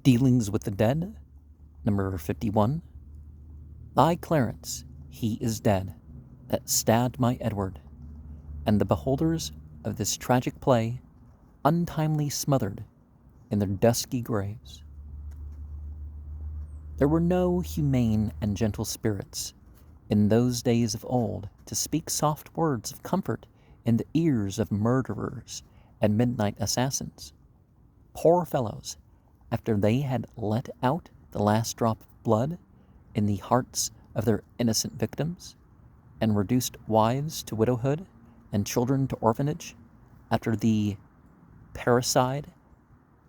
Dealings with the Dead, number 51. Thy Clarence, he is dead, that stabbed my Edward, and the beholders of this tragic play untimely smothered in their dusky graves. There were no humane and gentle spirits in those days of old to speak soft words of comfort in the ears of murderers and midnight assassins. Poor fellows, after they had let out the last drop of blood in the hearts of their innocent victims, and reduced wives to widowhood and children to orphanage, after the parricide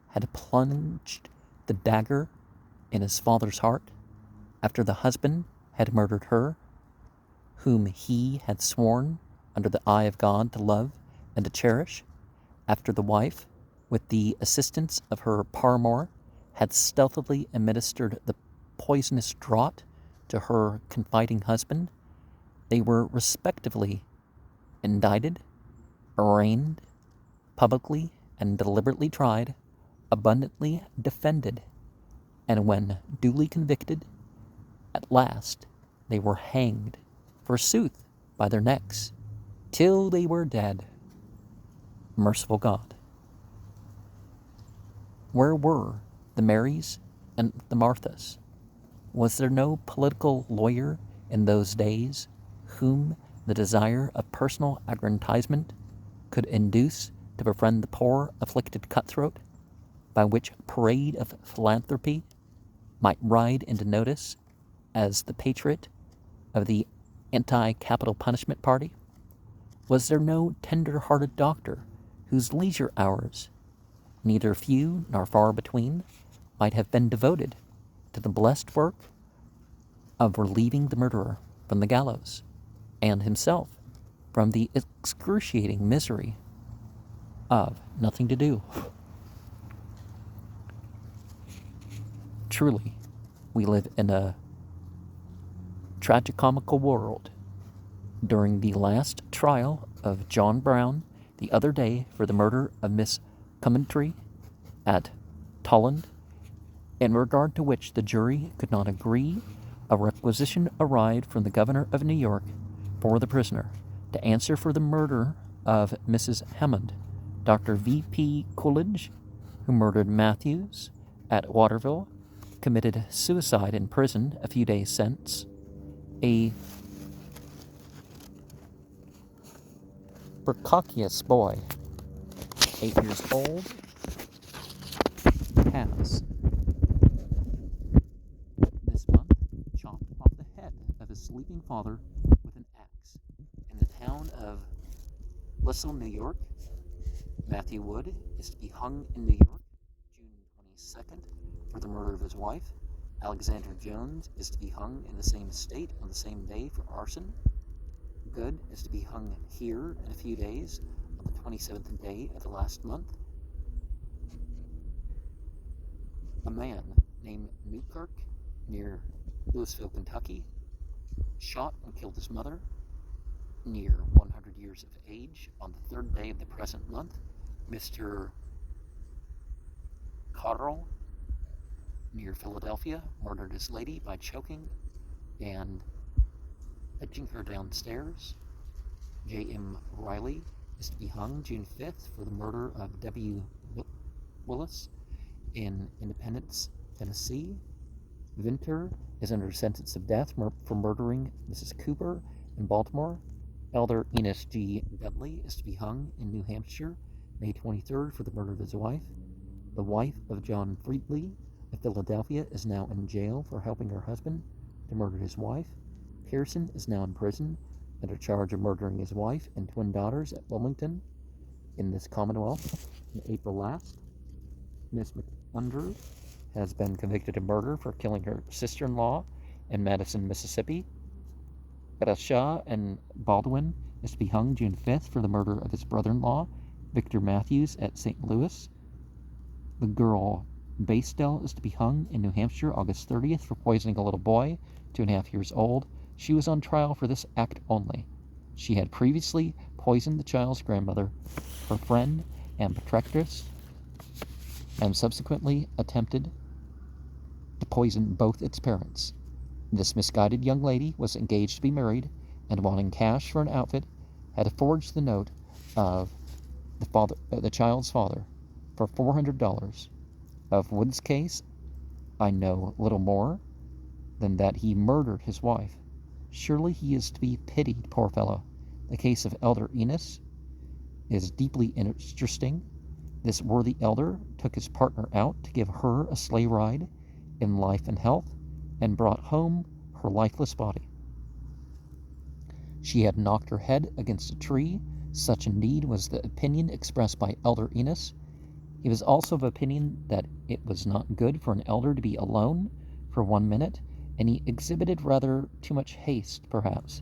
had plunged the dagger in his father's heart, after the husband had murdered her, whom he had sworn under the eye of God to love and to cherish, after the wife, with the assistance of her paramour, had stealthily administered the poisonous draught to her confiding husband, they were respectively indicted, arraigned, publicly and deliberately tried, abundantly defended, and when duly convicted, at last they were hanged, forsooth, by their necks, till they were dead. Merciful God, where were the Marys and the Marthas? Was there no political lawyer in those days whom the desire of personal aggrandizement could induce to befriend the poor afflicted cutthroat, by which parade of philanthropy might ride into notice as the patriot of the anti-capital punishment party? Was there no tender-hearted doctor whose leisure hours, neither few nor far between, might have been devoted to the blessed work of relieving the murderer from the gallows, and himself from the excruciating misery of nothing to do? Truly, we live in a tragicomical world. During the last trial of John Brown the other day for the murder of Miss Coventry at Tolland, in regard to which the jury could not agree, a requisition arrived from the governor of New York for the prisoner to answer for the murder of Mrs. Hammond. Dr. V.P. Coolidge, who murdered Matthews at Waterville, committed suicide in prison a few days since. A precocious boy, 8 years old, has this month chopped off the head of his sleeping father with an axe in the town of Lisle, New York. Matthew Wood is to be hung in New York June 22nd for the murder of his wife. Alexander Jones is to be hung in the same state on the same day for arson. Good is to be hung here in a few days on the 27th day of the last month. A man named Newkirk near Louisville, Kentucky, shot and killed his mother near 100 years of age on the 3rd day of the present month. Mr. Cotterell near Philadelphia murdered his lady by choking and pitching her downstairs. J.M. Riley is to be hung June 5th for the murder of W. Willis in Independence, Tennessee. Vinter is under sentence of death for murdering Mrs. Cooper in Baltimore. Elder Enos G. Dudley is to be hung in New Hampshire May 23rd for the murder of his wife. The wife of John Friedley of Philadelphia is now in jail for helping her husband to murder his wife. Pearson is now in prison under charge of murdering his wife and twin daughters at Wilmington in this Commonwealth in April last. Miss McUndrew has been convicted of murder for killing her sister-in-law in Madison, Mississippi. Bradshaw and Baldwin is to be hung June 5th for the murder of his brother-in-law, Victor Matthews, at St. Louis. The girl Basedell is to be hung in New Hampshire August 30th for poisoning a little boy, 2.5 years old. She was on trial for this act only. She had previously poisoned the child's grandmother, her friend and protectress, and subsequently attempted poison both its parents. This misguided young lady was engaged to be married, and wanting cash for an outfit, had forged the note of the child's father for $400. Of Wood's case, I know little more than that he murdered his wife. Surely he is to be pitied, poor fellow. The case of Elder Enos is deeply interesting. This worthy elder took his partner out to give her a sleigh ride in life and health, and brought home her lifeless body. She had knocked her head against a tree. Such indeed was the opinion expressed by Elder Enos. He was also of opinion that it was not good for an elder to be alone for 1 minute, and he exhibited rather too much haste, perhaps,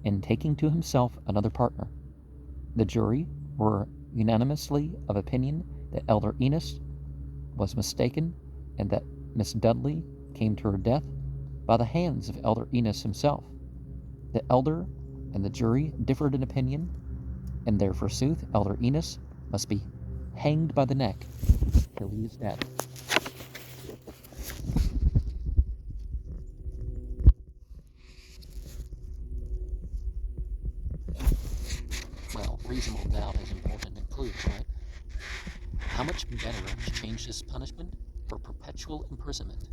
in taking to himself another partner. The jury were unanimously of opinion that Elder Enos was mistaken, and that Miss Dudley came to her death by the hands of Elder Enos himself. The elder and the jury differed in opinion, and there forsooth Elder Enos must be hanged by the neck till he is dead. Well, reasonable doubt is important to include, right? How much better to change this punishment for perpetual imprisonment,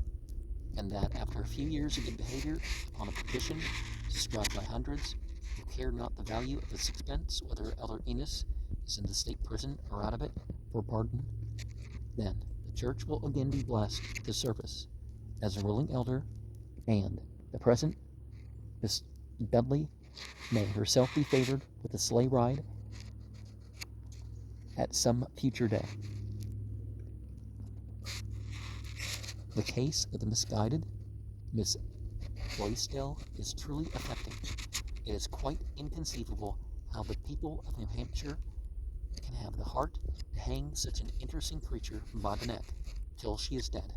and that after a few years of good behavior, upon a petition subscribed by hundreds who care not the value of the sixpence, whether Elder Enos is in the state prison or out of it, for pardon, then the church will again be blessed with the service as a ruling elder, and the present Miss Dudley may herself be favored with a sleigh ride at some future day. The case of the misguided Miss Blaisdell is truly affecting. It is quite inconceivable how the people of New Hampshire can have the heart to hang such an interesting creature by the neck till she is dead.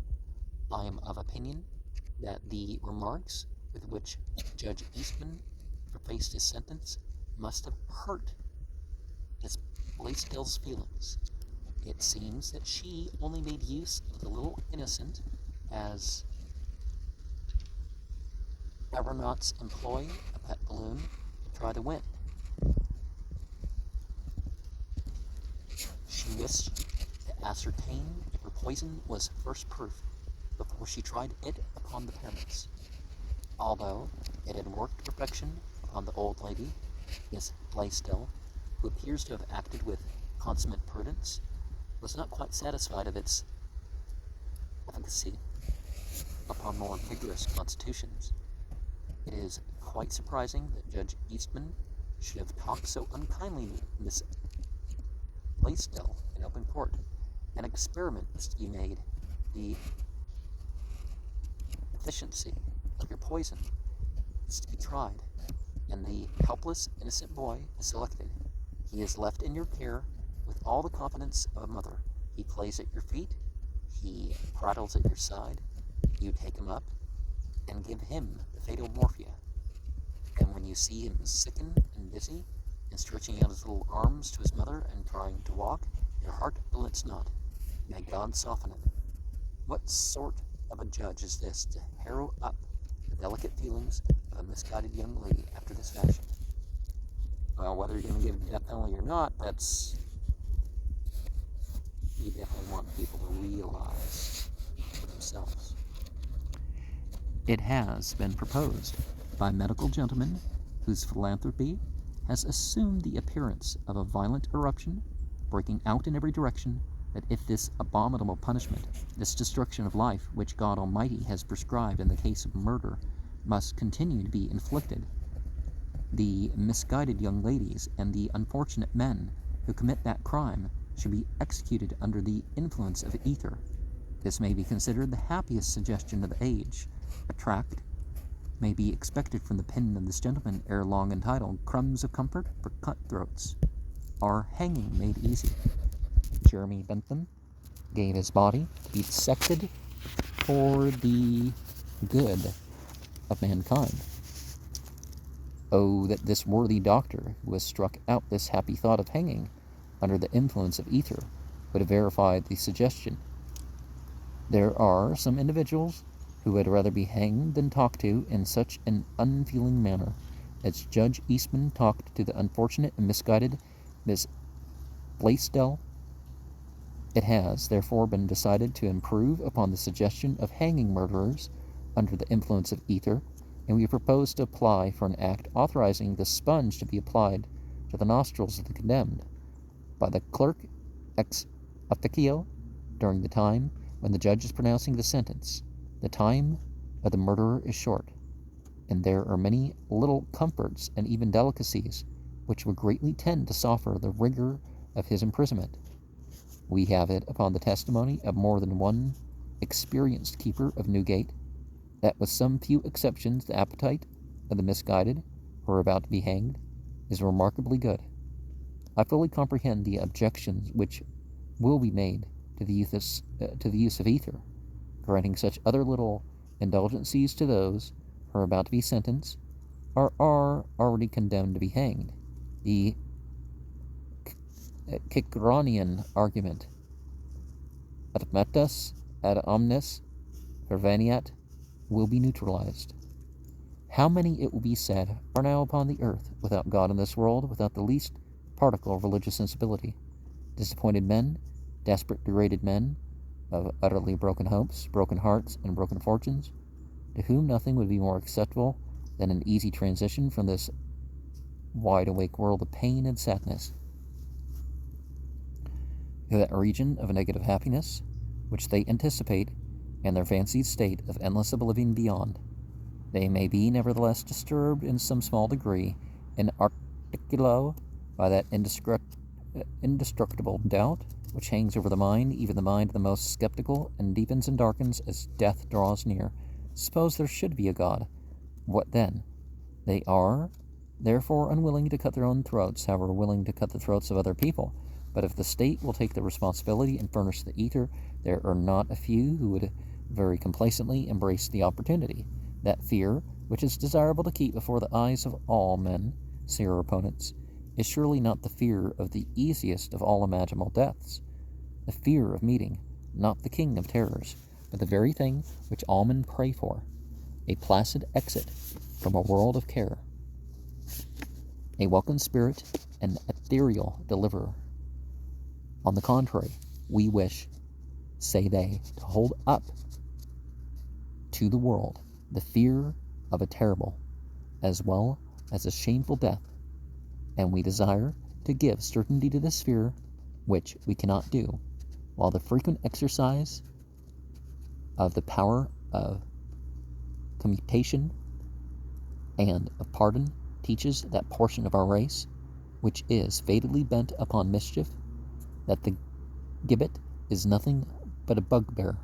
I am of opinion that the remarks with which Judge Eastman prefaced his sentence must have hurt Miss Blaisdell's feelings. It seems that she only made use of the little innocent as aeronauts employ a pet balloon to try the wind. She wished to ascertain if her poison was first proof before she tried it upon the parents. Although it had worked to perfection upon the old lady, Miss Blaisdell, who appears to have acted with consummate prudence, was not quite satisfied of its efficacy upon more vigorous constitutions. It is quite surprising that Judge Eastman should have talked so unkindly to Miss Blaisdell in open court. An experiment is to be made. The efficiency of your poison is to be tried, and the helpless, innocent boy is selected. He is left in your care with all the confidence of a mother. He plays at your feet, he prattles at your side, you take him up and give him the fatal morphia. And when you see him sicken and dizzy, and stretching out his little arms to his mother and trying to walk, your heart relents not. May God soften him. What sort of a judge is this to harrow up the delicate feelings of a misguided young lady after this fashion? Well, whether you're going to give a death penalty or not, that's... you definitely want people to realize for themselves. It has been proposed by medical gentlemen whose philanthropy has assumed the appearance of a violent eruption, breaking out in every direction, that if this abominable punishment, this destruction of life which God Almighty has prescribed in the case of murder, must continue to be inflicted, the misguided young ladies and the unfortunate men who commit that crime should be executed under the influence of ether. This may be considered the happiest suggestion of the age. A tract may be expected from the pen of this gentleman ere long, entitled Crumbs of Comfort for Cutthroats, or Hanging Made Easy. Jeremy Bentham gave his body to be dissected for the good of mankind. Oh, that this worthy doctor, who has struck out this happy thought of hanging under the influence of ether, would have verified the suggestion. There are some individuals who would rather be hanged than talked to in such an unfeeling manner as Judge Eastman talked to the unfortunate and misguided Miss Blaisdell. It has, therefore, been decided to improve upon the suggestion of hanging murderers under the influence of ether, and we propose to apply for an act authorizing the sponge to be applied to the nostrils of the condemned by the clerk ex officio during the time when the judge is pronouncing the sentence. The time of the murderer is short, and there are many little comforts and even delicacies which would greatly tend to soften the rigor of his imprisonment. We have it upon the testimony of more than one experienced keeper of Newgate that, with some few exceptions, the appetite of the misguided who are about to be hanged is remarkably good. I fully comprehend the objections which will be made to the use of ether, granting such other little indulgencies to those who are about to be sentenced or are already condemned to be hanged. The Ciceronian argument, ad metas ad omnes perveniat, will be neutralized. How many, it will be said, are now upon the earth, without God in this world, without the least particle of religious sensibility? Disappointed men, desperate, degraded men, of utterly broken hopes, broken hearts, and broken fortunes, to whom nothing would be more acceptable than an easy transition from this wide-awake world of pain and sadness to that region of negative happiness which they anticipate and their fancied state of endless oblivion beyond. They may be nevertheless disturbed in some small degree in articulo by that indestructible doubt which hangs over the mind, even the mind of the most skeptical, and deepens and darkens as death draws near. Suppose there should be a God. What then? They are, therefore, unwilling to cut their own throats, however willing to cut the throats of other people. But if the state will take the responsibility and furnish the ether, there are not a few who would very complacently embrace the opportunity. That fear, which is desirable to keep before the eyes of all men, say our opponents, is surely not the fear of the easiest of all imaginable deaths, the fear of meeting, not the king of terrors, but the very thing which all men pray for, a placid exit from a world of care, a welcome spirit, an ethereal deliverer. On the contrary, we wish, say they, to hold up to the world the fear of a terrible as well as a shameful death, and we desire to give certainty to this fear, which we cannot do, while the frequent exercise of the power of commutation and of pardon teaches that portion of our race which is fatally bent upon mischief, that the gibbet is nothing but a bugbear,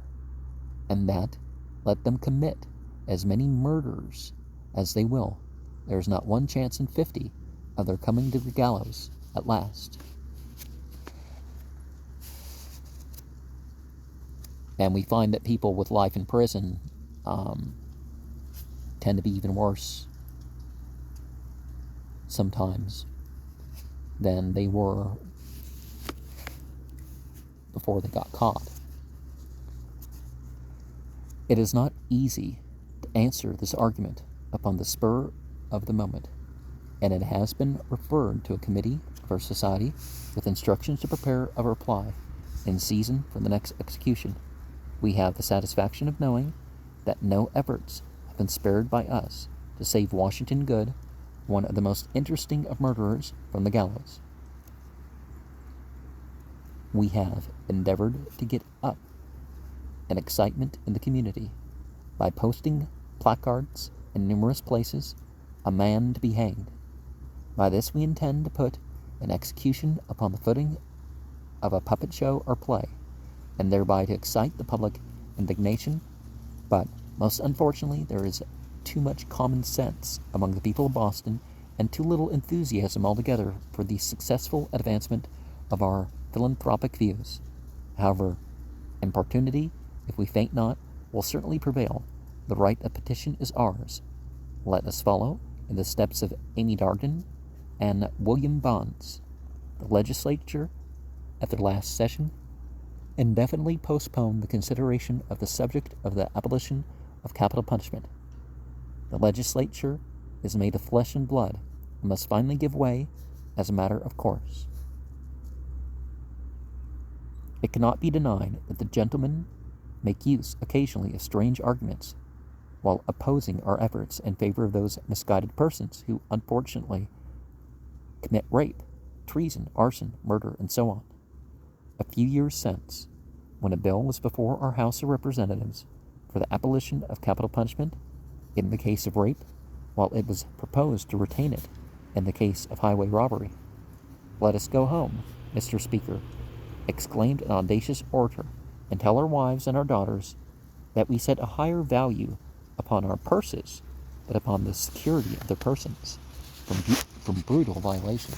and that, let them commit as many murders as they will, there is not one chance in 50 of their coming to the gallows at last. And we find that people with life in prison tend to be even worse sometimes than they were before they got caught. It is not easy to answer this argument upon the spur of the moment, and it has been referred to a committee of our society with instructions to prepare a reply in season for the next execution. We have the satisfaction of knowing that no efforts have been spared by us to save Washington Good, one of the most interesting of murderers, from the gallows. We have endeavored to get up an excitement in the community by posting placards in numerous places, a man to be hanged. By this we intend to put an execution upon the footing of a puppet show or play, and thereby to excite the public indignation. But, most unfortunately, there is too much common sense among the people of Boston, and too little enthusiasm altogether for the successful advancement of our philanthropic views. However, importunity, if we faint not, will certainly prevail. The right of petition is ours. Let us follow in the steps of Amy Darden and William Bonds. The legislature, at their last session, indefinitely postponed the consideration of the subject of the abolition of capital punishment. The legislature is made of flesh and blood and must finally give way as a matter of course. It cannot be denied that the gentlemen make use occasionally of strange arguments while opposing our efforts in favor of those misguided persons who unfortunately commit rape, treason, arson, murder, and so on. A few years since, when a bill was before our House of Representatives for the abolition of capital punishment in the case of rape, while it was proposed to retain it in the case of highway robbery. "Let us go home, Mr. Speaker," exclaimed an audacious orator, "and tell our wives and our daughters that we set a higher value upon our purses than upon the security of their persons from brutal violation."